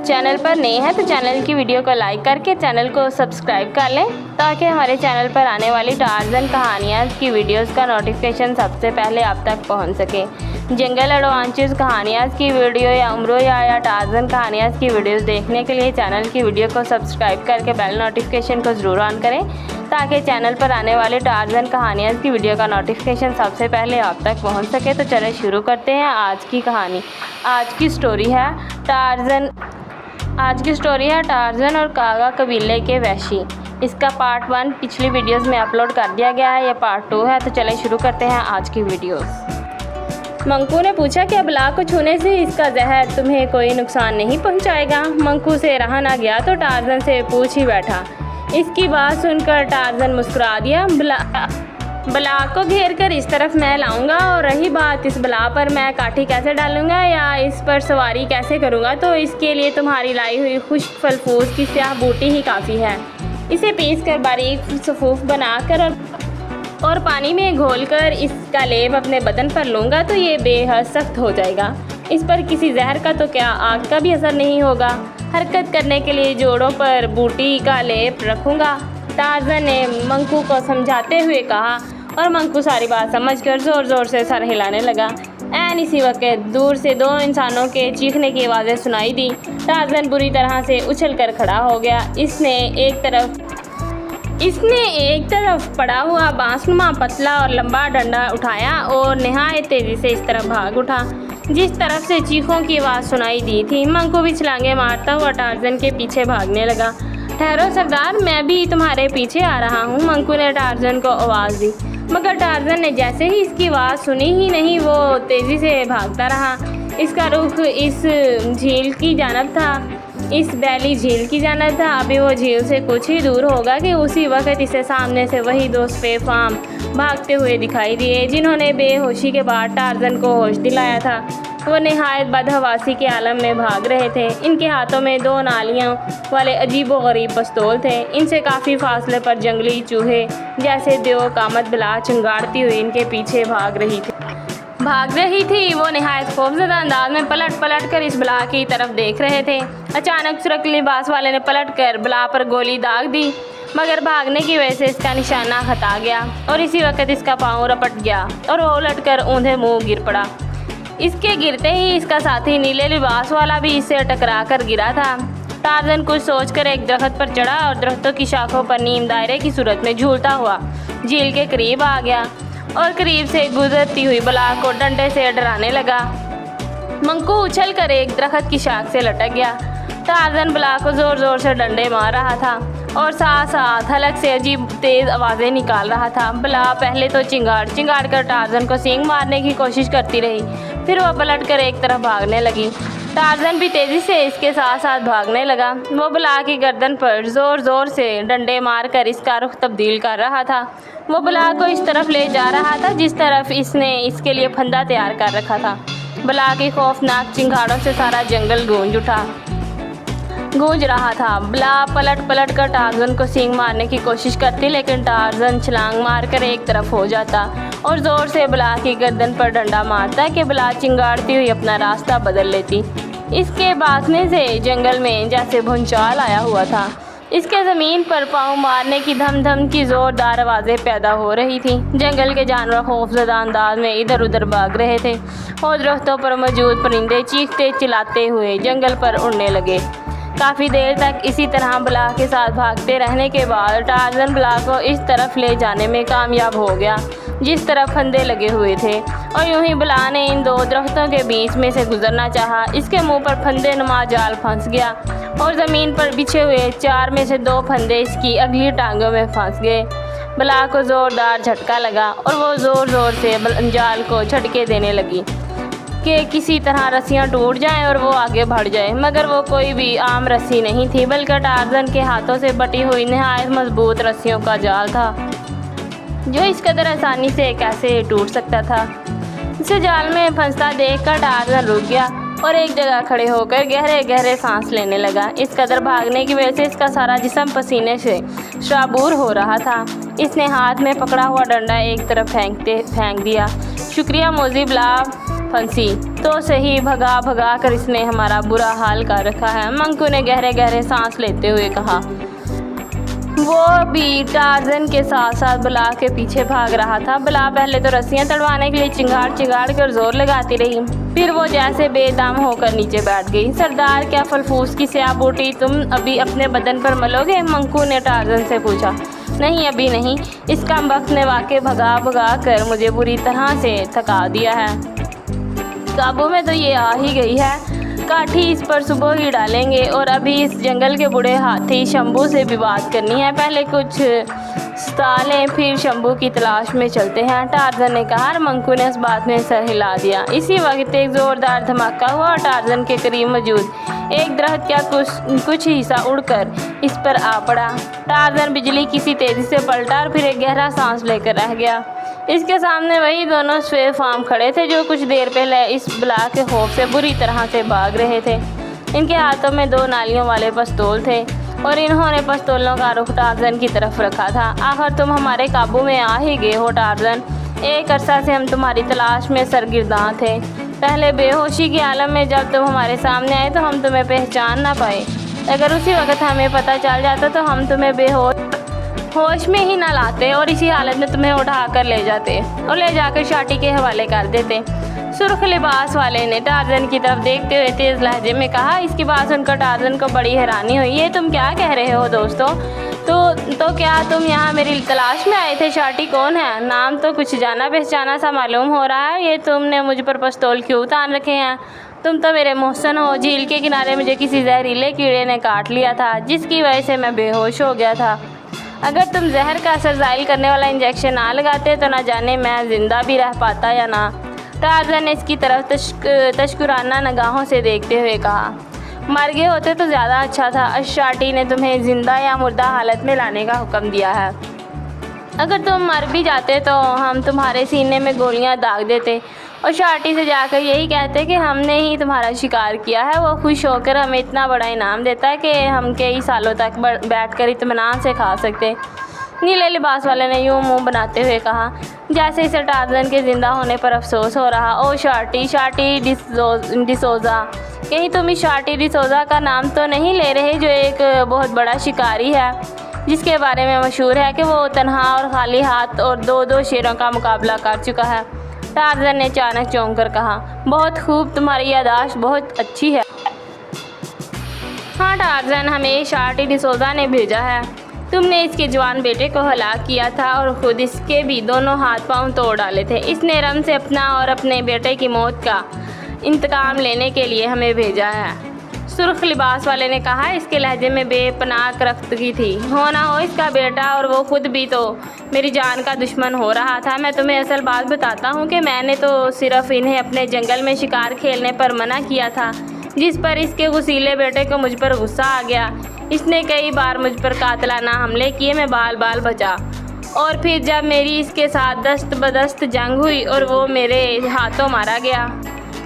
Channel पर नए हैं तो चैनल की वीडियो को लाइक करके चैनल को सब्सक्राइब कर लें ताकि हमारे चैनल पर आने वाली टार्ज़न कहानियाँ की वीडियोस का नोटिफिकेशन सबसे पहले आप तक पहुंच सके। जंगल एडवेंचर्स कहानियाँ की वीडियो या उम्रों या टार्ज़न कहानियाँ की वीडियोस देखने के लिए चैनल की वीडियो को सब्सक्राइब करके बेल नोटिफिकेशन को ज़रूर ऑन करें ताकि चैनल पर आने वाले टार्ज़न कहानियाँ की वीडियो का नोटिफिकेशन सबसे पहले आप तक पहुँच सके। तो चलिए शुरू करते हैं आज की कहानी। आज की स्टोरी है टार्ज़न और कागा कबीले के वहशी। इसका पार्ट 1 पिछली वीडियोस में अपलोड कर दिया गया है, यह पार्ट 2 है। तो चलिए शुरू करते हैं आज की वीडियोस। मंकू ने पूछा कि अबला को छूने से इसका जहर तुम्हें कोई नुकसान नहीं पहुंचाएगा। मंकू से रहा ना गया तो टार्ज़न से पूछ ही बैठा। इसकी बात सुनकर टार्ज़न मुस्कुरा दिया। बला को घेर कर इस तरफ मैं लाऊंगा, और रही बात इस बला पर मैं काठी कैसे डालूंगा या इस पर सवारी कैसे करूंगा, तो इसके लिए तुम्हारी लाई हुई खुश्क फलफूस की स्याह बूटी ही काफ़ी है। इसे पीस कर बारीक सफूफ बनाकर और पानी में घोलकर इसका लेप अपने बदन पर लूँगा तो ये बेहद सख्त हो जाएगा। इस पर किसी जहर का तो क्या आग का भी असर नहीं होगा। हरकत करने के लिए जोड़ों पर बूटी का लेप रखूँगा। टार्ज़न ने मंकू को समझाते हुए कहा, और मंकू सारी बात समझकर ज़ोर ज़ोर से सर हिलाने लगा। ऐन इसी वक्त दूर से दो इंसानों के चीखने की आवाज़ें सुनाई दी। टार्ज़न बुरी तरह से उछलकर खड़ा हो गया। इसने एक तरफ पड़ा हुआ बांसनुमा पतला और लंबा डंडा उठाया और निहायत तेज़ी से इस तरफ भाग उठा जिस तरफ से चीखों की आवाज़ सुनाई दी थी। मंकू भी छलांगे मारता हुआ टार्ज़न के पीछे भागने लगा। ठहरो सरदार, मैं भी तुम्हारे पीछे आ रहा हूँ, मंकू ने टार्ज़न को आवाज़ दी। मगर टार्ज़न ने जैसे ही इसकी आवाज़ सुनी ही नहीं, वो तेज़ी से भागता रहा। इसका रुख इस झील की जानब था, इस बैली झील की जानब था। अभी वो झील से कुछ ही दूर होगा कि उसी वक्त इसे सामने से वही दो सफ़ेद फार्म भागते हुए दिखाई दिए जिन्होंने बेहोशी के बाद टार्ज़न को होश दिलाया था। वो निहायत बदहवासी के आलम में भाग रहे थे। इनके हाथों में 2 नालियों वाले अजीबोगरीब पिस्तौल थे। इनसे काफ़ी फासले पर जंगली चूहे जैसे देव कामत बिला चिंगाड़ती हुई इनके पीछे भाग रही थी। वो निहायत खौफजदा अंदाज में पलट कर इस बला की तरफ देख रहे थे। अचानक सुरख लिबास वाले ने पलट कर बला पर गोली दाग दी, मगर भागने की वजह से इसका निशाना खता गया और इसी वक्त इसका पाँव रपट गया और वो उलट कर ऊँधे मुँह गिर पड़ा। इसके गिरते ही इसका साथी नीले लिबास वाला भी इससे टकरा कर गिरा था। टार्ज़न कुछ सोचकर एक दरख्त पर चढ़ा और दरख्तों की शाखों पर नीम दायरे की सूरत में झूलता हुआ झील के करीब आ गया और करीब से गुजरती हुई बला को डंडे से डराने लगा। मंकू उछल कर एक दरख्त की शाख से लटक गया। टार्ज़न बला को ज़ोर ज़ोर से डंडे मार रहा था और साथ साथ हलक से अजीब तेज़ आवाज़ें निकाल रहा था। बला पहले तो चिंगाड़ कर टार्ज़न को सींग मारने की कोशिश करती रही, फिर वह पलट कर एक तरफ भागने लगी। टार्ज़न भी तेज़ी से इसके साथ साथ भागने लगा। वो बला की गर्दन पर ज़ोर ज़ोर से डंडे मार कर इसका रुख तब्दील कर रहा था। वो बला को इस तरफ ले जा रहा था जिस तरफ इसने इसके लिए फंदा तैयार कर रखा था। बला की खौफनाक चिंगाड़ों से सारा जंगल गूंज रहा था। बला पलट कर टार्ज़न को सींग मारने की कोशिश करती, लेकिन टार्ज़न छलांग मारकर एक तरफ हो जाता और ज़ोर से बला की गर्दन पर डंडा मारता कि बला चिंगाड़ती हुई अपना रास्ता बदल लेती। इसके भागने से जंगल में जैसे भूचाल आया हुआ था। इसके ज़मीन पर पाँव मारने की धम की ज़ोरदार आवाज़ें पैदा हो रही थी। जंगल के जानवर खौफजदा अंदाज में इधर उधर भाग रहे थे और दरख्तों पर मौजूद परिंदे चीखते चिल्लाते हुए जंगल पर उड़ने लगे। काफ़ी देर तक इसी तरह बला के साथ भागते रहने के बाद टार्ज़न बला को इस तरफ ले जाने में कामयाब हो गया जिस तरफ फंदे लगे हुए थे, और यूं ही बला ने इन 2 दरख्तों के बीच में से गुजरना चाहा। इसके मुंह पर फंदे नुमा जाल फंस गया और ज़मीन पर बिछे हुए 4 में से 2 फंदे इसकी अगली टांगों में फंस गए। बला को ज़ोरदार झटका लगा और वो ज़ोर ज़ोर से जाल को झटके देने लगी कि किसी तरह रस्सियां टूट जाएं और वो आगे बढ़ जाए, मगर वो कोई भी आम रस्सी नहीं थी बल्कि टार्ज़न के हाथों से बटी हुई निहायत मजबूत रस्सियों का जाल था जो इस कदर आसानी से कैसे टूट सकता था। इसे जाल में फंसता देखकर टार्ज़न रुक गया और एक जगह खड़े होकर गहरे सांस लेने लगा। इस कदर भागने की वजह से इसका सारा जिस्म पसीने से शराबूर हो रहा था। इसने हाथ में पकड़ा हुआ डंडा एक तरफ फेंक दिया। शुक्रिया मोजी बला, फंसी तो सही, भगा भगा कर इसने हमारा बुरा हाल कर रखा है। मंकू ने गहरे गहरे सांस लेते हुए कहा। वो भी टार्जन के साथ साथ बला के पीछे भाग रहा था। बला पहले तो रस्सियां तड़वाने के लिए चिंगाड़ चिंगाड़ कर जोर लगाती रही, फिर वो जैसे बेदम होकर नीचे बैठ गई। सरदार, क्या फलफूस की स्याह बूटी तुम अभी अपने बदन पर मलोगे? मंकू ने टार्जन से पूछा। नहीं, अभी नहीं। इस कमबख्त ने वाकई भगा भगा कर मुझे बुरी तरह से थका दिया है। काबू में तो ये आ ही गई है। काठी इस पर सुबह ही डालेंगे और अभी इस जंगल के बूढ़े हाथी शंभू से भी बात करनी है। पहले कुछ सालें, फिर शंभू की तलाश में चलते हैं, टार्जन ने कहा और मंकू ने इस बात में सर हिला दिया। इसी वक्त एक ज़ोरदार धमाका हुआ और टार्जन के करीब मौजूद एक दरख्त का कुछ हिस्सा उड़कर इस पर आ पड़ा। टार्जन बिजली किसी तेज़ी से पलटा और फिर एक गहरा सांस लेकर रह गया। इसके सामने वही दोनों स्वे फार्म खड़े थे जो कुछ देर पहले इस बला के खौफ से बुरी तरह से भाग रहे थे। इनके हाथों में 2 नालियों वाले पिस्तौल थे और इन्होंने पिस्तौलों का रुख टार्जन की तरफ रखा था। आखिर तुम हमारे काबू में आ ही गए हो टार्जन। एक अरसा से हम तुम्हारी तलाश में सरगिर्दां थे। पहले बेहोशी के आलम में जब तुम हमारे सामने आए तो हम तुम्हें पहचान ना पाए। अगर उसी वक्त हमें पता चल जाता तो हम तुम्हें होश में ही ना लाते और इसी हालत में तुम्हें उठा कर ले जाते और ले जाकर शाटी के हवाले कर देते। सुर्ख लिबास वाले ने टार्जन की तरफ देखते हुए तेज लहजे में कहा। इसकी बात सुनकर टार्जन को बड़ी हैरानी हुई। ये तुम क्या कह रहे हो दोस्तों? तो क्या तुम यहाँ मेरी तलाश में आए थे? शाटी कौन है? नाम तो कुछ जाना पहचाना सा मालूम हो रहा है। ये तुमने मुझ पर पिस्तौल क्यों तान रखे हैं? तुम तो मेरे मोहसिन हो। झील के किनारे मुझे किसी जहरीले कीड़े ने काट लिया था जिसकी वजह से मैं बेहोश हो गया था। अगर तुम जहर का असर ज़ाइल करने वाला इंजेक्शन ना लगाते तो ना जाने मैं ज़िंदा भी रह पाता या ना। टार्जन ने इसकी तरफ तशकुराना निगाहों से देखते हुए कहा। मर गए होते तो ज़्यादा अच्छा था। शाटी ने तुम्हें ज़िंदा या मुर्दा हालत में लाने का हुक्म दिया है। अगर तुम मर भी जाते तो हम तुम्हारे सीने में गोलियां दाग देते और शाटी से जाकर यही कहते कि हमने ही तुम्हारा शिकार किया है। वो खुश होकर हमें इतना बड़ा इनाम देता है कि हम कई सालों तक बैठकर इत्मीनान से खा सकते। नीले लिबास वाले ने यूं मुंह बनाते हुए कहा जैसे इसे टार्जन के ज़िंदा होने पर अफसोस हो रहा। ओ शाटी डिसोज़ा, कहीं तुम इस शाटी डिसोज़ा का नाम तो नहीं ले रहे जो एक बहुत बड़ा शिकारी है जिसके बारे में मशहूर है कि वो तन्हा और खाली हाथ और 2 शेरों का मुकाबला कर चुका है? टार्जन ने अचानक चौंक कर कहा। बहुत खूब, तुम्हारी याददाश्त बहुत अच्छी है। हाँ टार्जन, हमें शाटी डिसोज़ा ने भेजा है। तुमने इसके जवान बेटे को हलाक किया था और ख़ुद इसके भी दोनों हाथ पांव तोड़ डाले थे। इसने रम से अपना और अपने बेटे की मौत का इंतकाम लेने के लिए हमें भेजा है। सुर्ख लिबास वाले ने कहा। इसके लहजे में बेपनाह रख्तगी थी। हो ना हो इसका बेटा और वो खुद भी तो मेरी जान का दुश्मन हो रहा था। मैं तुम्हें असल बात बताता हूँ कि मैंने तो सिर्फ इन्हें अपने जंगल में शिकार खेलने पर मना किया था, जिस पर इसके गुस्सीले बेटे को मुझ पर गुस्सा आ गया। इसने कई बार मुझ पर कातलाना हमले किए, मैं बाल बाल बचा। और फिर जब मेरी इसके साथ दस्त बदस्त जंग हुई और वो मेरे हाथों मारा गया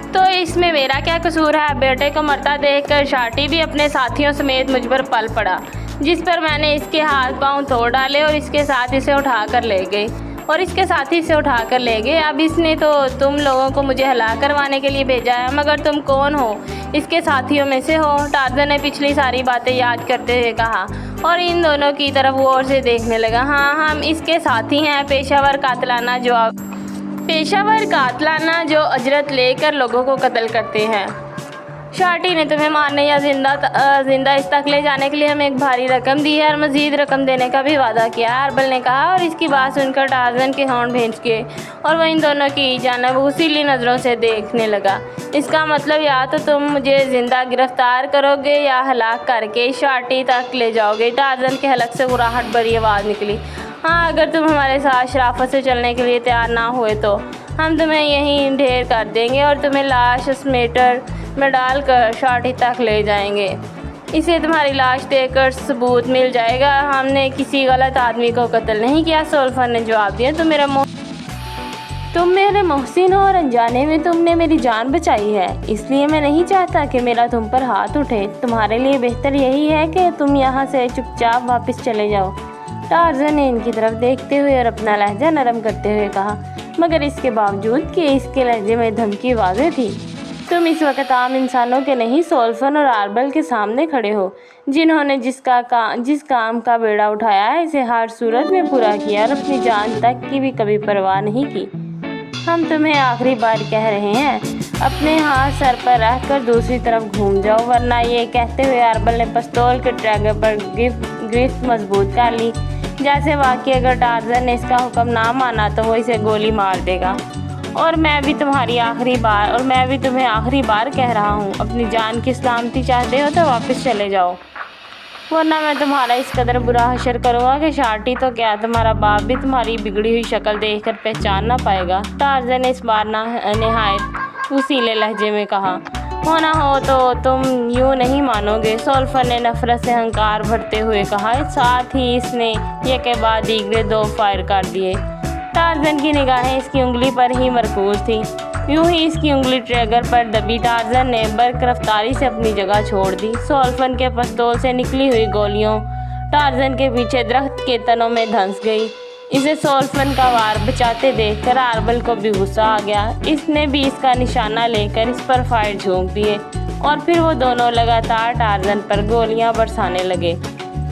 तो इसमें मेरा क्या कसूर है? बेटे को मरता देखकर शाटी भी अपने साथियों समेत मुझ पर पल पड़ा, जिस पर मैंने इसके हाथ पांव तोड़ डाले और इसके साथ इसे उठा कर ले गए अब इसने तो तुम लोगों को मुझे हलाक करवाने के लिए भेजा है, मगर तुम कौन हो? इसके साथियों में से हो? टार्जन ने पिछली सारी बातें याद करते हुए कहा और इन दोनों की तरफ गौर से देखने लगा। हाँ, हम इसके साथी हैं, पेशावर कातलाना जो अजरत लेकर लोगों को कत्ल करते हैं। शाटी ने तुम्हें मारने या जिंदा इस तक ले जाने के लिए हमें एक भारी रकम दी है और मज़ीद रकम देने का भी वादा किया है, अरबल ने कहा। और इसकी बात सुनकर टार्जन के होंठ भींच गए और वह इन दोनों की जानब गुस्सीली नज़रों से देखने लगा। इसका मतलब या तो तुम मुझे ज़िंदा गिरफ्तार करोगे या हलाक करके शाटी तक ले जाओगे। टार्जन के हलक से गुर्राहट भरी आवाज़ निकली। हाँ, अगर तुम हमारे साथ शराफत से चलने के लिए तैयार ना हुए तो हम तुम्हें यहीं ढेर कर देंगे और तुम्हें लाश स्मेटर में डालकर शाटी तक ले जाएंगे। इसे तुम्हारी लाश देकर सबूत मिल जाएगा हमने किसी गलत आदमी को कत्ल नहीं किया। सोल्फर ने जवाब दिया। तुम मेरे मोहसिन हो और अनजाने में तुमने मेरी जान बचाई है, इसलिए मैं नहीं चाहता कि मेरा तुम पर हाथ उठे। तुम्हारे लिए बेहतर यही है कि तुम यहाँ से चुपचाप वापस चले जाओ। टार्जन ने इनकी तरफ देखते हुए और अपना लहजा नरम करते हुए कहा। मगर इसके बावजूद कि इसके लहजे में धमकी वाज़ेह थी। तुम इस वक्त आम इंसानों के नहीं, सोल्फन और आर्बल के सामने खड़े हो, जिन्होंने जिस काम का बेड़ा उठाया है इसे हर सूरत में पूरा किया और अपनी जान तक की भी कभी परवाह नहीं की। हम तुम्हें आखिरी बार कह रहे हैं, अपने हाथ सर पर रख कर दूसरी तरफ घूम जाओ, वरना ये कहते हुए आर्बल ने पिस्तौल के ट्रैगर पर गिरफ्त मजबूत कर ली, जैसे वाकई अगर टार्ज़न ने इसका हुक्म ना माना तो वो इसे गोली मार देगा। और मैं भी तुम्हें आखिरी बार कह रहा हूँ, अपनी जान की सलामती चाहते हो तो वापस चले जाओ, वरना मैं तुम्हारा इस कदर बुरा हशर करूँगा कि शार्टी तो क्या, तुम्हारा बाप भी तुम्हारी बिगड़ी हुई शक्ल देखकर पहचान ना पाएगा। टार्ज़न ने इस बार नहायत उसीले लहजे में कहा। होना हो तो तुम यूँ नहीं मानोगे, सोल्फन ने नफरत से हंकार भरते हुए कहा। साथ ही इसने एक के बाद दीगरे 2 फायर कर दिए। टार्ज़न की निगाहें इसकी उंगली पर ही मरकूज थी। यूं ही इसकी उंगली ट्रैगर पर दबी टार्ज़न ने बर्क रफ्तारी से अपनी जगह छोड़ दी। सोल्फन के पिस्तौल से निकली हुई गोलियों टार्ज़न के पीछे दरख्त के तनों में धंस गई। इसे सोल्फन का वार बचाते देखकर आर्बल को भी गुस्सा आ गया। इसने भी इसका निशाना लेकर इस पर फायर झोंक दिए और फिर वो दोनों लगातार टार्ज़न पर गोलियां बरसाने लगे।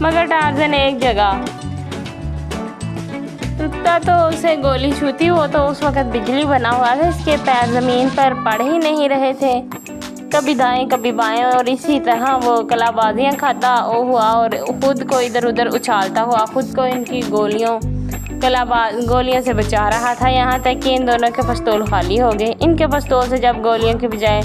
मगर टार्ज़न एक जगह रुकता तो उसे गोली छूती। वो तो उस वक्त बिजली बना हुआ था, इसके पैर ज़मीन पर पड़ ही नहीं रहे थे, कभी दाएं कभी बाएं, और इसी तरह वो कलाबाजियाँ खाता हुआ और खुद को इधर उधर उछालता हुआ खुद को इनकी गोलियों से बचा रहा था। यहाँ तक कि इन दोनों के पिस्तौल खाली हो गए। इनके पिस्तौल से जब गोलियों के बजाय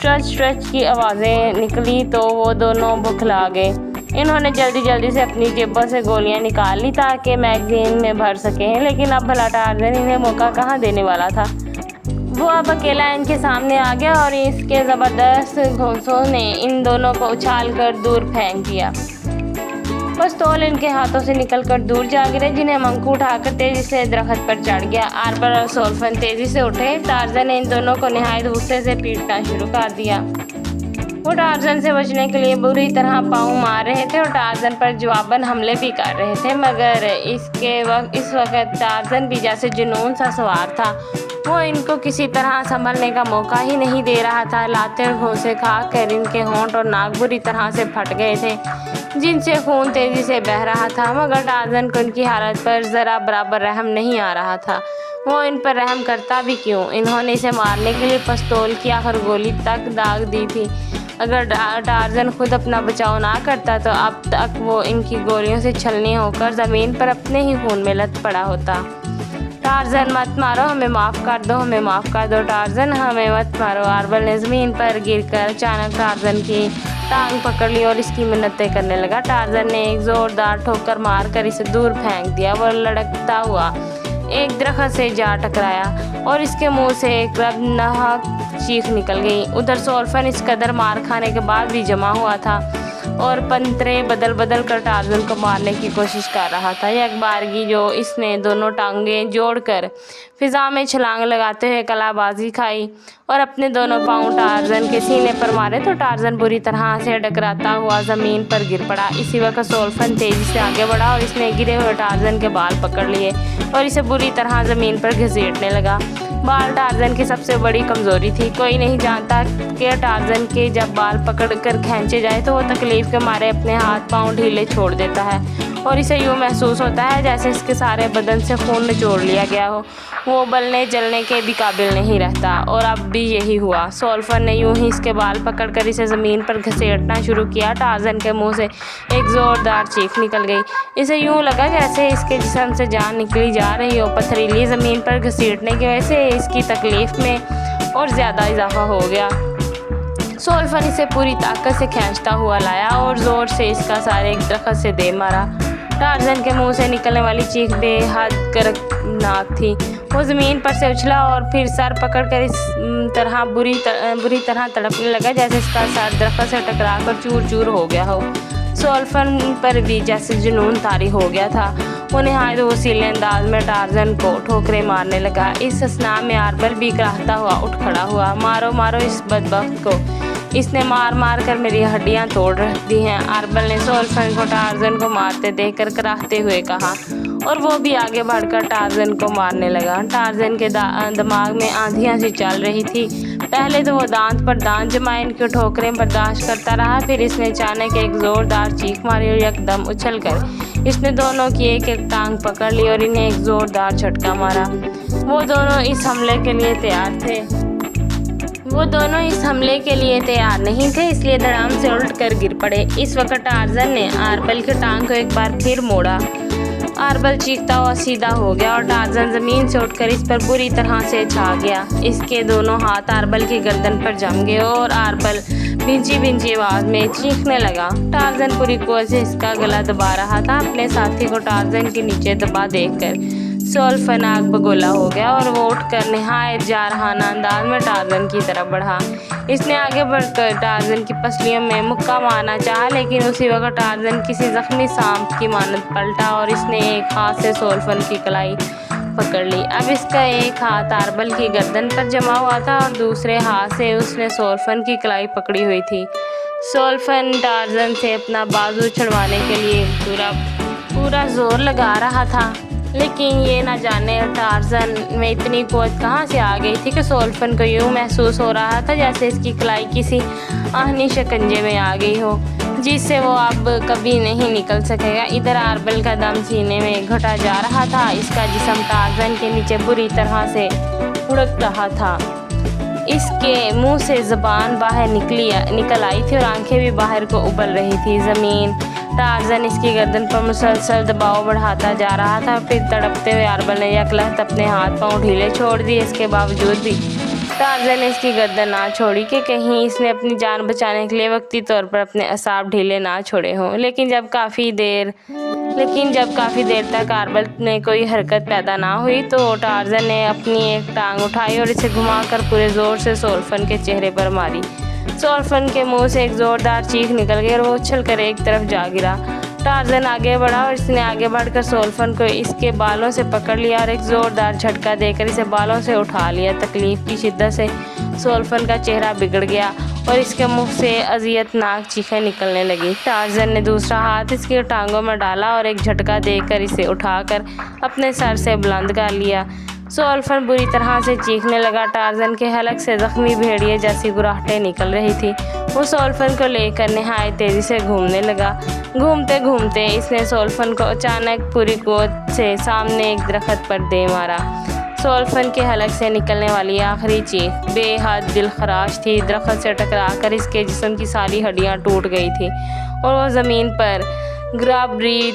ट्रच ट्रच की आवाज़ें निकली तो वो दोनों बुखला गए। इन्होंने जल्दी से अपनी जेबों से गोलियां निकाल ली ताकि मैगजीन में भर सकें, लेकिन अब भला टार्ज़न इन्हें मौका कहाँ देने वाला था। वो अब अकेला इनके सामने आ गया और इसके ज़बरदस्त घोंसों ने इन दोनों को उछाल कर दूर फेंक दिया। पिस्तौल इनके हाथों से निकलकर दूर जा गिरे, जिन्हें मंकू उठाकर तेजी से दरख्त पर चढ़ गया। आर्बल और सोल्फन तेजी से उठे। टार्ज़न ने इन दोनों को निहायत गुस्से से पीटना शुरू कर दिया। वो टार्ज़न से बचने के लिए बुरी तरह पाँव मार रहे थे और टार्ज़न पर जवाबन हमले भी कर रहे थे, मगर इस वक्त टार्ज़न भी जैसे जुनून सा सवार था। वो इनको किसी तरह संभलने का मौका ही नहीं दे रहा था। लाते और घोंसे खाकर इनके होंठ और नाक बुरी तरह से फट गए थे, जिनसे खून तेज़ी से बह रहा था, मगर टार्ज़न को उनकी हालत पर ज़रा बराबर रहम नहीं आ रहा था। वो इन पर रहम करता भी क्यों? इन्होंने इसे मारने के लिए पिस्तौल की आखिर गोली तक दाग दी थी। अगर टार्ज़न खुद अपना बचाव ना करता तो अब तक वो इनकी गोलियों से छलनी होकर ज़मीन पर अपने ही खून में लत पड़ा होता। टार्ज़न मत मारो, हमें माफ़ कर दो, हमें माफ़ कर दो टार्ज़न, हमें मत मारो। आर्बल ने ज़मीन पर गिरकर अचानक टार्ज़न की टांग पकड़ ली और इसकी मिन्नतें करने लगा। टार्ज़न ने एक ज़ोरदार ठोकर मारकर इसे दूर फेंक दिया। वो लड़कता हुआ एक दरख्त से जा टकराया और इसके मुंह से एक रबनाक चीख निकल गई। उधर सोल्फन इस कदर मार खाने के बाद भी जमा हुआ था और पंतरे बदल कर टार्ज़न को मारने की कोशिश कर रहा था। एक बारगी जो इसने दोनों टांगें जोड़कर फिजा में छलांग लगाते हुए कलाबाजी खाई और अपने दोनों पाँव टार्ज़न के सीने पर मारे तो टार्ज़न बुरी तरह से टकराता हुआ ज़मीन पर गिर पड़ा। इसी वक्त सोल्फन तेज़ी से आगे बढ़ा और इसने गिरे हुए टार्ज़न के बाल पकड़ लिए और इसे बुरी तरह ज़मीन पर घसीटने लगा। बाल टार्ज़न की सबसे बड़ी कमज़ोरी थी। कोई नहीं जानता कि टार्ज़न के जब बाल पकड़ कर खींचे जाए तो वो तकलीफ़ के मारे अपने हाथ पाँव ढीले छोड़ देता है और इसे यूँ महसूस होता है जैसे इसके सारे बदन से खून निचोड़ लिया गया हो। वो बलने जलने के भी काबिल नहीं रहता और अब भी यही हुआ। सोल्फन ने यूं ही इसके बाल पकड़कर इसे ज़मीन पर घसीटना शुरू किया। टार्ज़न के मुंह से एक ज़ोरदार चीख निकल गई। इसे यूं लगा जैसे इसके जिस्म से जान निकली जा रही हो। पथरीली ज़मीन पर घसीटने की वजह से इसकी तकलीफ़ में और ज़्यादा इजाफा हो गया। सोल्फन इसे पूरी ताकत से खींचता हुआ लाया और ज़ोर से इसका सारे एक दरख्त से दे मारा। टार्ज़न के मुंह से निकलने वाली चीख बेहद करकनाक थी। वो ज़मीन पर से उछला और फिर सर पकड़कर इस तरह बुरी तरह तड़पने लगा जैसे इसका सर दरख्त से टकराकर चूर चूर हो गया हो। सोल्फन पर भी जैसे जुनून तारी हो गया था। वो नहायत वसीले अंदाज में टार्ज़न को ठोकरें मारने लगा। इस असना में आर्बल भी कराहता हुआ उठ खड़ा हुआ। मारो मारो इस बदबख्त को, इसने मार मार कर मेरी हड्डियां तोड़ दी हैं। अरबल ने सोल्फन को टार्जन को मारते देखकर कराहते हुए कहा और वो भी आगे बढ़कर टार्जन को मारने लगा। टार्जन के दिमाग में आंधियां सी चल रही थी। पहले तो वो दांत पर दांत जमाए इनकी ठोकरें बर्दाश्त करता रहा, फिर इसने अचानक एक जोरदार चीख मारी और एकदम उछलकर इसने दोनों की एक एक टांग पकड़ ली और इन्हें एक जोरदार झटका मारा। वो दोनों इस हमले के लिए तैयार नहीं थे, इसलिए धड़ाम से उलट कर गिर पड़े। इस वक्त टार्जन ने अरबल की टांग को एक बार फिर मोड़ा। अरबल चीखता हुआ सीधा हो गया और टार्जन जमीन से उठकर इस पर बुरी तरह से छा गया। इसके दोनों हाथ अरबल की गर्दन पर जम गए और अरबल भिंची भिंची आवाज में चीखने लगा। टार्जन पूरी कुवत से इसका गला दबा रहा था। अपने साथी को टार्जन के नीचे दबा देखकर सोल्फन आग बगोला हो गया और वो उठकर निहायत जारहाना अंदाज में टार्जन की तरफ बढ़ा। इसने आगे बढ़कर टार्जन की पसलियों में मुक्का मारना चाहा, लेकिन उसी वक्त टार्जन किसी जख्मी सांप की मानद पलटा और इसने एक हाथ से सोल्फन की कलाई पकड़ ली। अब इसका एक हाथ अरबल की गर्दन पर जमा हुआ था और दूसरे हाथ से उसने सोल्फन की कलाई पकड़ी हुई थी। सोल्फन टार्जन से अपना बाजू छुड़वाने के लिए पूरा जोर लगा रहा था, लेकिन ये न जाने टार्जन में इतनी कुवत कहाँ से आ गई थी कि सोल्फन को यूँ महसूस हो रहा था जैसे इसकी कलाई किसी आहनी शिकंजे में आ गई हो, जिससे वो अब कभी नहीं निकल सकेगा। इधर अरबल का दम सीने में घटा जा रहा था। इसका जिस्म टार्जन के नीचे बुरी तरह से उड़क रहा था। इसके मुंह से ज़बान बाहर निकल आई थी और आंखें भी बाहर को उबल रही थी। ज़मीन टार्जन इसकी गर्दन पर मुसलसल दबाव बढ़ाता जा रहा था। फिर तड़पते हुए अरबल ने यकलहत अपने हाथ पांव ढीले छोड़ दिए। इसके बावजूद भी टार्जन ने इसकी गर्दन ना छोड़ी कि कहीं इसने अपनी जान बचाने के लिए वक्ती तौर पर अपने असाब ढीले ना छोड़े हों। लेकिन जब काफ़ी देर तक अरबल में कोई हरकत पैदा ना हुई तो टार्जन ने अपनी एक टांग उठाई और इसे घुमाकर पूरे ज़ोर से सोल्फन के चेहरे पर मारी। सोल्फन के मुंह से एक ज़ोरदार चीख निकल गई और वो उछल कर एक तरफ जा गिरा। टार्जन आगे बढ़ा और इसने आगे बढ़कर सोल्फन को इसके बालों से पकड़ लिया और एक ज़ोरदार झटका देकर इसे बालों से उठा लिया। तकलीफ की शिद्दत से सोल्फन का चेहरा बिगड़ गया और इसके मुंह से अजियतनाक चीखें निकलने लगी। टार्जन ने दूसरा हाथ इसकी टांगों में डाला और एक झटका देकर इसे उठाकर अपने सर से बुलंद कर लिया। सोल्फन बुरी तरह से चीखने लगा। टार्जन के हलक से जख्मी भेड़िए जैसी गुराहटें निकल रही थी। वो सोल्फन को लेकर नहायत तेज़ी से घूमने लगा। घूमते घूमते इसने सोल्फन को अचानक पूरी कुवत से सामने एक दरख्त पर दे मारा। सोल्फन के हलक से निकलने वाली आखिरी चीख बेहद दिलखराश थी। दरख्त से टकराकर इसके जिस्म की सारी हड्डियाँ टूट गई थी और वो ज़मीन पर बुरी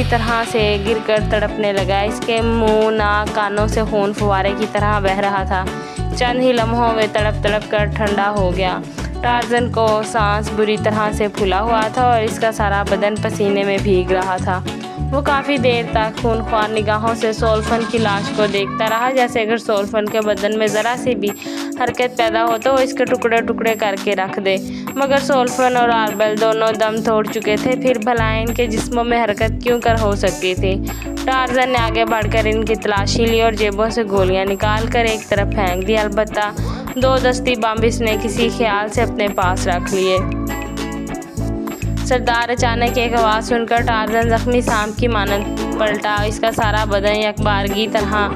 तरह से गिरकर तड़पने लगा। इसके मुंह, नाक, कानों से खून फुवारे की तरह बह रहा था। चंद ही लम्हों में तड़प तड़प कर ठंडा हो गया। टार्जन को सांस बुरी तरह से फूला हुआ था और इसका सारा बदन पसीने में भीग रहा था। वो काफ़ी देर तक खूनख्वार निगाहों से सोल्फन की लाश को देखता रहा, जैसे अगर सोल्फन के बदन में ज़रा सी भी हरकत पैदा हो तो वो इसके टुकड़े टुकड़े करके रख दे। मगर सोल्फन और अरबल दोनों दम तोड़ चुके थे, फिर भला इनके जिस्मों में हरकत क्यों कर हो सकती थी। टार्जन ने आगे बढ़कर इनकी तलाशी ली और जेबों से गोलियां निकाल कर एक तरफ फेंक दी। अलबत्ता 2 दस्ती बम इसने किसी ख्याल से अपने पास रख लिए। सरदार अचानक एक आवाज़ सुनकर टार्जन जख्मी सांप की मानद पलटा। इसका सारा बदन यकबारगी तरह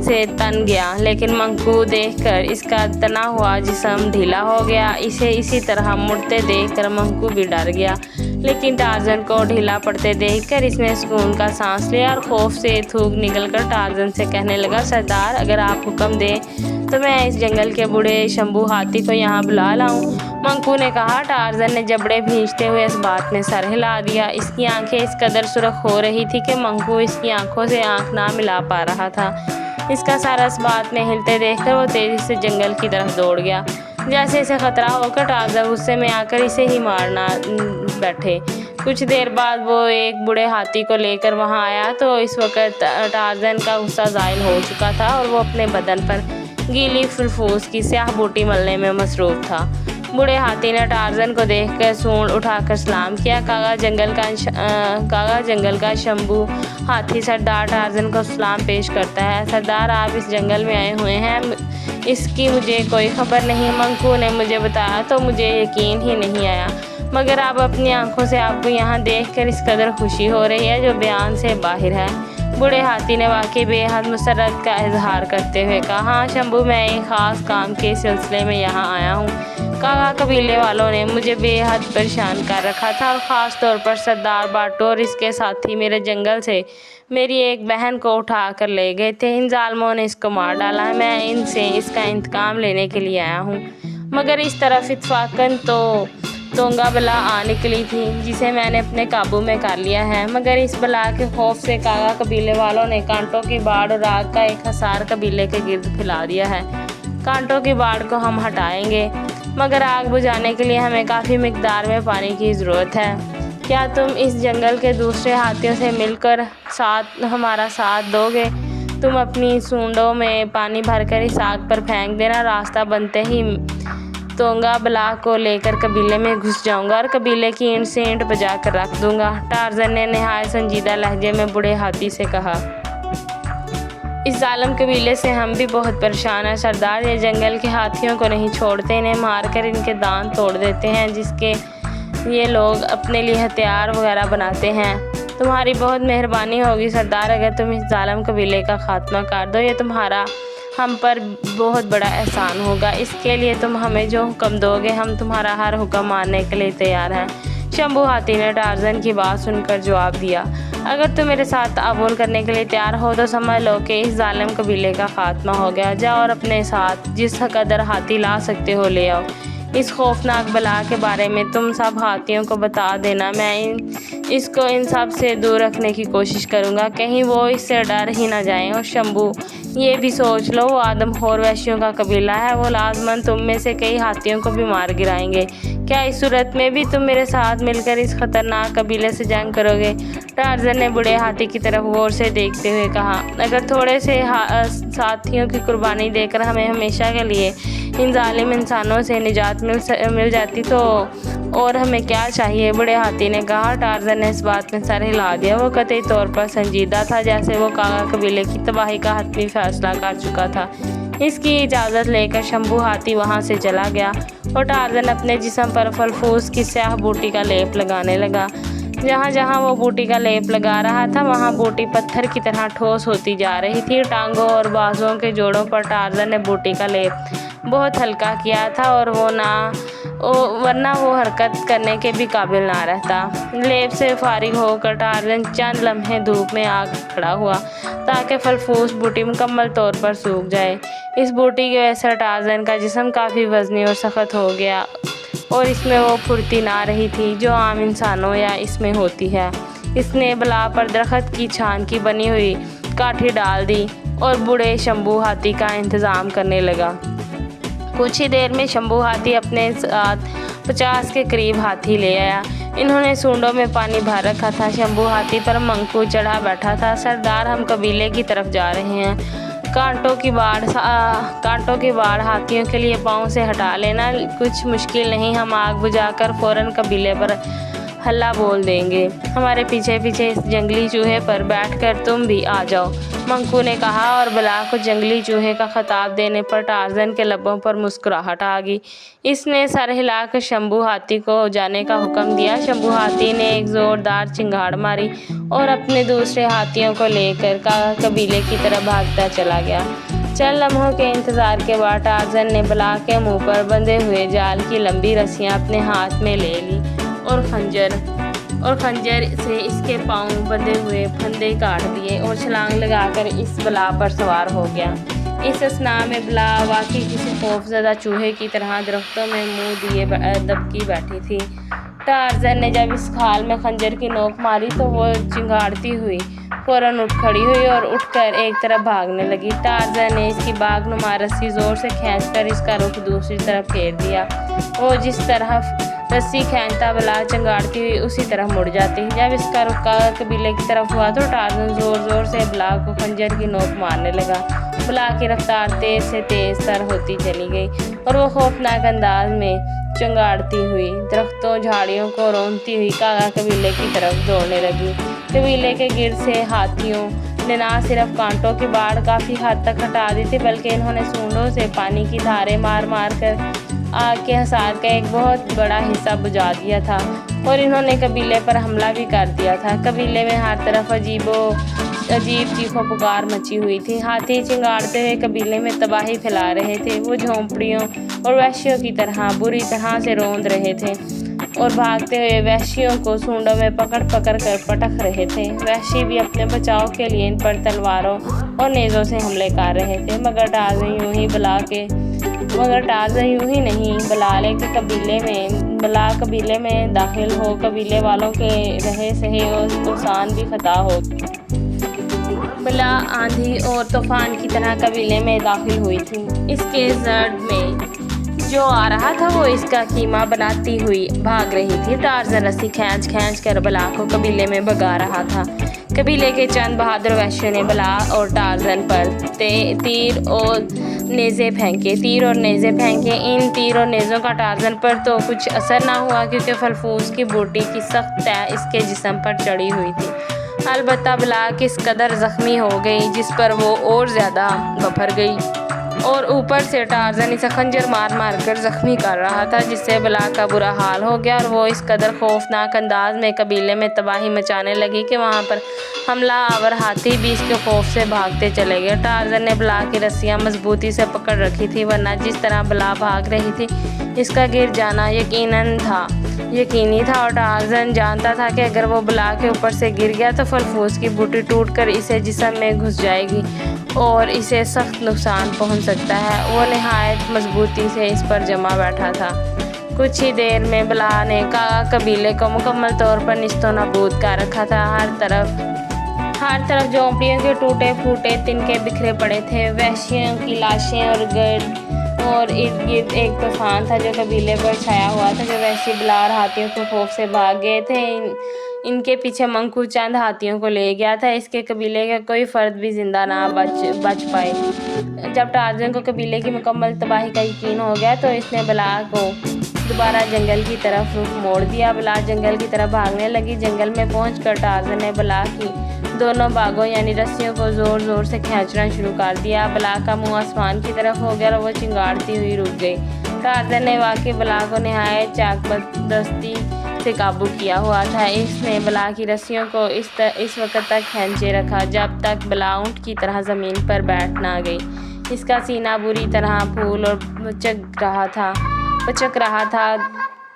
से तन गया, लेकिन मंकू देखकर इसका तना हुआ जिस्म ढीला हो गया। इसे इसी तरह मुड़ते देखकर मंकू भी डर गया, लेकिन टार्जन को ढीला पड़ते देखकर इसने सुकून का सांस लिया और खौफ से थूक निकलकर टार्जन से कहने लगा, सरदार अगर आप हुक्म दें तो मैं इस जंगल के बूढ़े शंभू हाथी को यहाँ बुला लाऊं। मंकू ने कहा। टार्जन ने जबड़े भींचते हुए इस बात में सर हिला दिया। इसकी आंखें इस कदर सुर्ख हो रही थी कि मंकू इसकी आंखों से आंख ना मिला पा रहा था। इसका सारा इस बात में हिलते देखकर वो तेज़ी से जंगल की तरफ दौड़ गया। जैसे इसे खतरा होकर टार्जन गुस्से में आकर इसे ही मारना बैठे। कुछ देर बाद वो एक बूढ़े हाथी को लेकर वहाँ आया तो इस वक्त टार्जन का गुस्सा ज़ायल हो चुका था और वो अपने बदन पर गीली फुलफूस की स्याह बूटी मलने में मसरूफ़ था। बूढ़े हाथी ने टार्जन को देखकर सूंड उठाकर सलाम किया। कागा जंगल का शंभू हाथी सरदार टार्जन को सलाम पेश करता है। सरदार आप इस जंगल में आए हुए हैं, इसकी मुझे कोई खबर नहीं। मंकू ने मुझे बताया तो मुझे यकीन ही नहीं आया, मगर अब अपनी आंखों से आपको यहाँ देखकर इस कदर खुशी हो रही है जो बयान से बाहर है। बूढ़े हाथी ने वाकई बेहद मुसर्रत का इजहार करते हुए कहा, हाँ शंभू, मैं एक ख़ास काम के सिलसिले में यहाँ आया हूँ। काका कबीले वालों ने मुझे बेहद परेशान कर रखा था और ख़ास तौर पर सरदार बाटो और इसके साथी मेरे जंगल से मेरी एक बहन को उठा कर ले गए थे। इन जालमों ने इसको मार डाला है। मैं इनसे इसका इंतकाम लेने के लिए आया हूँ। मगर इस तरफ इत्फाकन तो तोंगा बला आ निकली थी जिसे मैंने अपने काबू में कर लिया है। मगर इस बला के खौफ से काका कबीले वालों ने कांटों की बाढ़ और आग का एक हसार कबीले के गिर्द फैला दिया है। कांटों की बाढ़ को हम हटाएंगे, मगर आग बुझाने के लिए हमें काफ़ी मिकदार में पानी की ज़रूरत है। क्या तुम इस जंगल के दूसरे हाथियों से मिलकर हमारा साथ दोगे? तुम अपनी सूंडों में पानी भरकर इस आग पर फेंक देना। रास्ता बनते ही तोंगा बला को लेकर कबीले में घुस जाऊंगा और कबीले की ईंट से ईंट बजा कर रख दूंगा। टार्जन ने नहायत संजीदा लहजे में बूढ़े हाथी से कहा, इस जालिम कबीले से हम भी बहुत परेशान हैं सरदार। ये जंगल के हाथियों को नहीं छोड़ते, इन्हें मारकर इनके दांत तोड़ देते हैं जिसके ये लोग अपने लिए हथियार वगैरह बनाते हैं। तुम्हारी बहुत मेहरबानी होगी सरदार अगर तुम इस जालिम कबीले का खात्मा कर दो। ये तुम्हारा हम पर बहुत बड़ा एहसान होगा। इसके लिए तुम हमें जो हुक्म दोगे हम तुम्हारा हर हुक्म मानने के लिए तैयार हैं। शंभू हाथी ने टार्जन की बात सुनकर जवाब दिया, अगर तुम मेरे साथ ताअवुन करने के लिए तैयार हो तो समझ लो कि इस जालिम कबीले का खात्मा हो गया। जाओ और अपने साथ जिस कदर हाथी ला सकते हो ले आओ। इस खौफनाक बला के बारे में तुम सब हाथियों को बता देना। मैं इसको इन सब से दूर रखने की कोशिश करूँगा, कहीं वो इससे डर ही ना जाएं। और शंभू, ये भी सोच लो वो आदमखोर वैश्यों का कबीला है, वो लाजमन तुम में से कई हाथियों को भी मार गिराएंगे। क्या इस सूरत में भी तुम मेरे साथ मिलकर इस खतरनाक कबीले से जंग करोगे? टार्जन ने बूढ़े हाथी की तरफ गौर से देखते हुए कहा, अगर थोड़े से साथियों की कुर्बानी देकर हमें हमेशा के लिए इन जालिम इंसानों से निजात मिल जाती तो और हमें क्या चाहिए? बूढ़े हाथी ने कहा। टार्जन ने इस बात में सर हिला दिया। वो कतई तौर पर संजीदा था, जैसे वो काका कबीले की तबाही का हतमी फैसला कर चुका था। इसकी इजाज़त लेकर शंभू हाथी वहाँ से चला गया और टार्जन अपने जिस्म पर फलफूस की स्याह बूटी का लेप लगाने लगा। जहाँ जहाँ वो बूटी का लेप लगा रहा था वहाँ बूटी पत्थर की तरह ठोस होती जा रही थी। टांगों और बाजुओं के जोड़ों पर टार्जन ने बूटी का लेप बहुत हल्का किया था और वरना वो हरकत करने के भी काबिल ना रहता। लेप से फारिग होकर टार्जन चंद लम्हे धूप में आग खड़ा हुआ ताकि फलफूस बूटी मुकम्मल तौर पर सूख जाए। इस बूटी की वजह से टार्जन का जिस्म काफ़ी वजनी और सख्त हो गया और इसमें वो फुर्ती ना रही थी जो आम इंसानों या इसमें होती है। इसने बला पर दरख्त की छान की बनी हुई काठी डाल दी और बूढ़े शंभू हाथी का इंतज़ाम करने लगा। कुछ ही देर में शंभू हाथी अपने साथ 50 के करीब हाथी ले आया। इन्होंने सूंडों में पानी भर रखा था। शंभू हाथी पर मंकू चढ़ा बैठा था। सरदार, हम कबीले की तरफ जा रहे हैं। कांटों की बाढ़ हाथियों के लिए पाँव से हटा लेना कुछ मुश्किल नहीं। हम आग बुझाकर फ़ौरन कबीले पर हल्ला बोल देंगे। हमारे पीछे पीछे इस जंगली चूहे पर बैठकर तुम भी आ जाओ, मंकू ने कहा। और बला को जंगली चूहे का खिताब देने पर टार्जन के लबों पर मुस्कुराहट आ गई। इसने सर हिलाकर शंभू हाथी को जाने का हुक्म दिया। शंभू हाथी ने एक ज़ोरदार चिंगाड़ मारी और अपने दूसरे हाथियों को लेकर काका कबीले की तरफ भागता चला गया। चंद लम्हों के इंतज़ार के बाद टार्जन ने बला के मुँह पर बंधे हुए जाल की लंबी रस्सियाँ अपने हाथ में ले ली और खंजर से इसके पांव बंधे हुए फंदे काट दिए और छलांग लगाकर इस बला पर सवार हो गया। इस असना में बला वाकई किसी खौफजदा चूहे की तरह दरख्तों में मुंह दिए दबकी बैठी थी। टार्जन ने जब इस खाल में खंजर की नोक मारी तो वो चिंगाड़ती हुई फ़ौरन उठ खड़ी हुई और उठकर एक तरफ भागने लगी। टार्जन ने इसकी बागनुमा रस्सी ज़ोर से खींचकर इसका रुख दूसरी तरफ फेर दिया। वो जिस तरफ रस्सी खींचता बला चिंगाड़ती हुई उसी तरफ मुड़ जाती। जब इसका रुख कबीले की तरफ हुआ तो टार्जन ज़ोर ज़ोर से बला को खंजर की नोक मारने लगा। बला की रफ्तार तेज़ से तेज़ तर होती चली गई और वो खौफनाक अंदाज में चिंगाड़ती हुई दरख्तों झाड़ियों को रौंदती हुई काका कबीले की तरफ दौड़ने लगी। कबीले के गिर्द से हाथियों ने ना सिर्फ कांटों की बाढ़ काफ़ी हद तक हटा दी थी, बल्कि इन्होंने सूंडों से पानी की धारें मार मार कर आग के हसार का एक बहुत बड़ा हिस्सा बुझा दिया था और इन्होंने कबीले पर हमला भी कर दिया था। कबीले में हर तरफ अजीब चीखों पुकार मची हुई थी। हाथी चिंगाड़ते हुए कबीले में तबाही फैला रहे थे। वो झोंपड़ियों और वैश्यों की तरह बुरी तरह से रौंद रहे थे और भागते हुए वैश्यों को सूंडों में पकड़ पकड़ कर पटक रहे थे। वैश्य भी अपने बचाव के लिए इन पर तलवारों और नेज़ों से हमले कर रहे थे, मगर टार्ज़न यूं ही नहीं बला कबीले में दाखिल हो कबीले वालों के रहे सहे और शान भी खता हो। बला आंधी और तूफान की तरह कबीले में दाखिल हुई थी। इसके जड़ में जो आ रहा था वो इसका कीमा बनाती हुई भाग रही थी। टार्ज़न रस्सी खींच कर बला को कबीले में भगा रहा था। कबीले के चंद बहादुर वैश्यों ने बला और टार्ज़न पर तीर और नेज़े फेंके। इन तीर और नेज़ों का टार्ज़न पर तो कुछ असर ना हुआ, क्योंकि फलफूस की बूटी की सख्त तह इसके जिस्म पर चढ़ी हुई थी। अलबत्ता बला किस कदर ज़ख्मी हो गई, जिस पर वो और ज़्यादा बफर गई और ऊपर से टार्ज़न इसे खंजर मार मार कर ज़ख्मी कर रहा था, जिससे बला का बुरा हाल हो गया और वो इस कदर खौफनाक अंदाज में कबीले में तबाही मचाने लगी कि वहाँ पर हमला आवर हाथी भी इसके खौफ से भागते चले गए। टार्ज़न ने बला की रस्सियाँ मजबूती से पकड़ रखी थी, वरना जिस तरह बला भाग रही थी इसका गिर जाना यकीनी था और टार्ज़न जानता था कि अगर वो बला के ऊपर से गिर गया तो फलफूस की बूटी टूटकर इसे जिस्म में घुस जाएगी और इसे सख्त नुकसान पहुंच सकता है। वो नहायत मजबूती से इस पर जमा बैठा था। कुछ ही देर में बला ने कबीले को मुकम्मल तौर पर निस्तो नाबूद कर रखा था। हर तरफ झोंपड़ियों के टूटे फूटे तिनके बिखरे पड़े थे। वैश्यों की लाशें और इर्द गिर्द एक तूफान था जो कबीले पर छाया हुआ था। जो वैश्य बला और हाथियों के खौफ से भाग गए थे, इनके पीछे मंकू चंद हाथियों को ले गया था। इसके कबीले का कोई फर्द भी जिंदा ना बच पाए। जब टार्ज़न को कबीले की मुकम्मल तबाही का यकीन हो गया तो इसने बला को दोबारा जंगल की तरफ रुख मोड़ दिया। बला जंगल की तरफ भागने लगी। जंगल में पहुंचकर टार्ज़न ने बला की दोनों बागों यानी रस्सियों को ज़ोर ज़ोर से खींचना शुरू कर दिया। बला का मुंह आसमान की तरफ हो गया और वो चिंगाड़ती हुई रुक गई। टार्ज़न ने वाकई बला को नहायत चाकबदस्ती से काबू किया हुआ था। इसने बला की रस्सियों को इस वक्त तक खींचे रखा जब तक बला ऊँट की तरह ज़मीन पर बैठ ना गई। इसका सीना बुरी तरह फूल और पचक रहा था।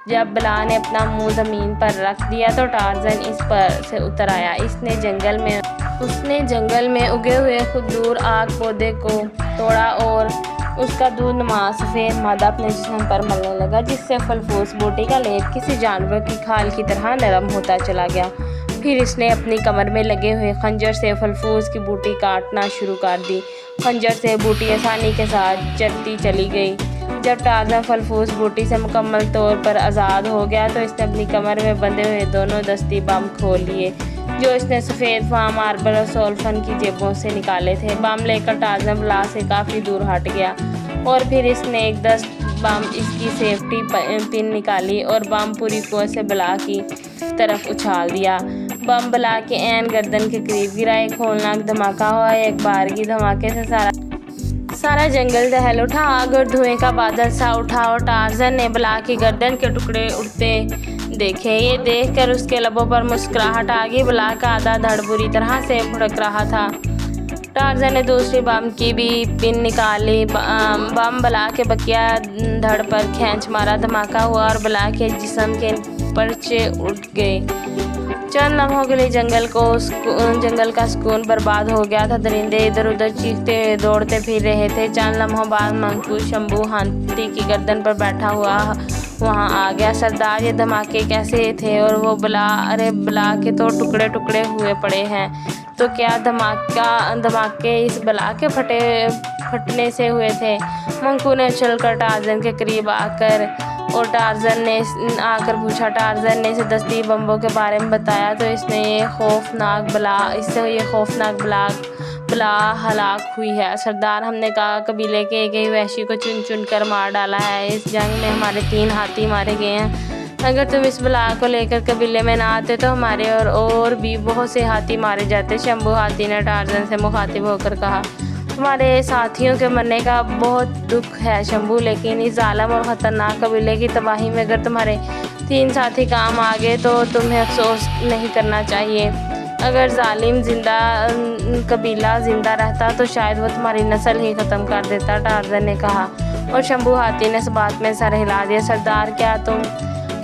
जब बला ने अपना मुंह ज़मीन पर रख दिया तो टार्ज़न इस पर से उतर आया। उसने जंगल में उगे हुए खुदूर आग पौधे को तोड़ा और उसका दूध नुमा सफ़ेद मादा अपने जिस्म पर मलने लगा, जिससे फलफूस बूटी का लेप किसी जानवर की खाल की तरह नरम होता चला गया। फिर इसने अपनी कमर में लगे हुए खंजर से फलफूस की बूटी काटना शुरू कर दी। खंजर से बूटी आसानी के साथ चलती चली गई। जब टार्ज़न फलफूस बूटी से मुकम्मल तौर पर आज़ाद हो गया तो इसने अपनी कमर में बंधे हुए दोनों दस्ती बम खोल लिए, जो इसने सफ़ेद फार्म मार्बल और सोल्फन की जेबों से निकाले थे। बम लेकर टार्ज़न बला से काफ़ी दूर हट गया और फिर इसने एक दस्त बम इसकी सेफ्टी पिन निकाली और बम पूरी कुएं से बला की तरफ उछाल दिया। बम बला के ऐन गर्दन के करीब गिरा। एक होलनाक धमाका हुआ। एक बारगी धमाके से सारा जंगल दहल उठा। आग और धुएं का बादल सा उठा और टार्ज़न ने बला की गर्दन के टुकड़े उड़ते देखे। ये देखकर उसके लबों पर मुस्कुराहट आ गई। बला का आधा धड़ बुरी तरह से फुड़क रहा था। टार्ज़न ने दूसरी बम की भी पिन निकाली। बम बला के बकिया धड़ पर खींच मारा। धमाका हुआ और बला के जिस्म के पर्चे उठ गए। चंद लम्हों के लिए जंगल का सुकून बर्बाद हो गया था। दरिंदे इधर उधर चीखते दौड़ते फिर रहे थे। चंद लम्हों बाद मंकू शंभू हाथी की गर्दन पर बैठा हुआ वहाँ आ गया। सरदार, ये धमाके कैसे थे? और वो बला के तो टुकड़े टुकड़े हुए पड़े हैं। तो क्या धमाके इस बला के फटने से हुए थे? मंकू ने उछलकर टार्ज़न के करीब आकर टार्ज़न ने पूछा। टार्ज़न ने इसे दस्ती बम्बों के बारे में बताया तो इससे ये खौफनाक बला हलाक हुई है। सरदार, हमने कबीले के एक वैश्य को चुन चुन कर मार डाला है। इस जंग में हमारे 3 हाथी मारे गए हैं। अगर तुम इस बला को लेकर कबीले में ना आते तो हमारे और भी बहुत से हाथी मारे जाते। शंभू हाथी ने टार्जन से मुखातिब होकर कहा, तुम्हारे साथियों के मरने का बहुत दुख है शंभू, लेकिन इस जालिम और ख़तरनाक कबीले की तबाही में अगर तुम्हारे 3 साथी काम आ गए तो तुम्हें अफसोस नहीं करना चाहिए। अगर जालिम कबीला जिंदा रहता तो शायद वो तुम्हारी नस्ल ही ख़त्म कर देता, टार्जन ने कहा। और शंभू हाथी ने इस बात में सर हिला दिया। सरदार, क्या तुम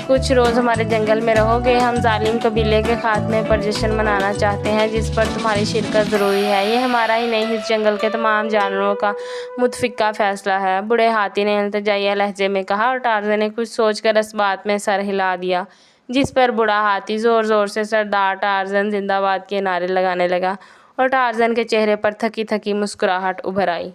कुछ रोज़ हमारे जंगल में रहोगे? हम जालिम कबीले के खात्मे पर जश्न मनाना चाहते हैं जिस पर तुम्हारी शिरकत ज़रूरी है। ये हमारा ही नहीं, इस जंगल के तमाम जानवरों का मुतफ़िक़ा फ़ैसला है, बूढ़े हाथी ने इल्तिजाइया लहजे में कहा। और टार्जन ने कुछ सोचकर इस बात में सर हिला दिया, जिस पर बूढ़ा हाथी ज़ोर ज़ोर से सरदार टार्जन जिंदाबाद के नारे लगाने लगा और टार्जन के चेहरे पर थकी थकी मुस्कुराहट उभर आई।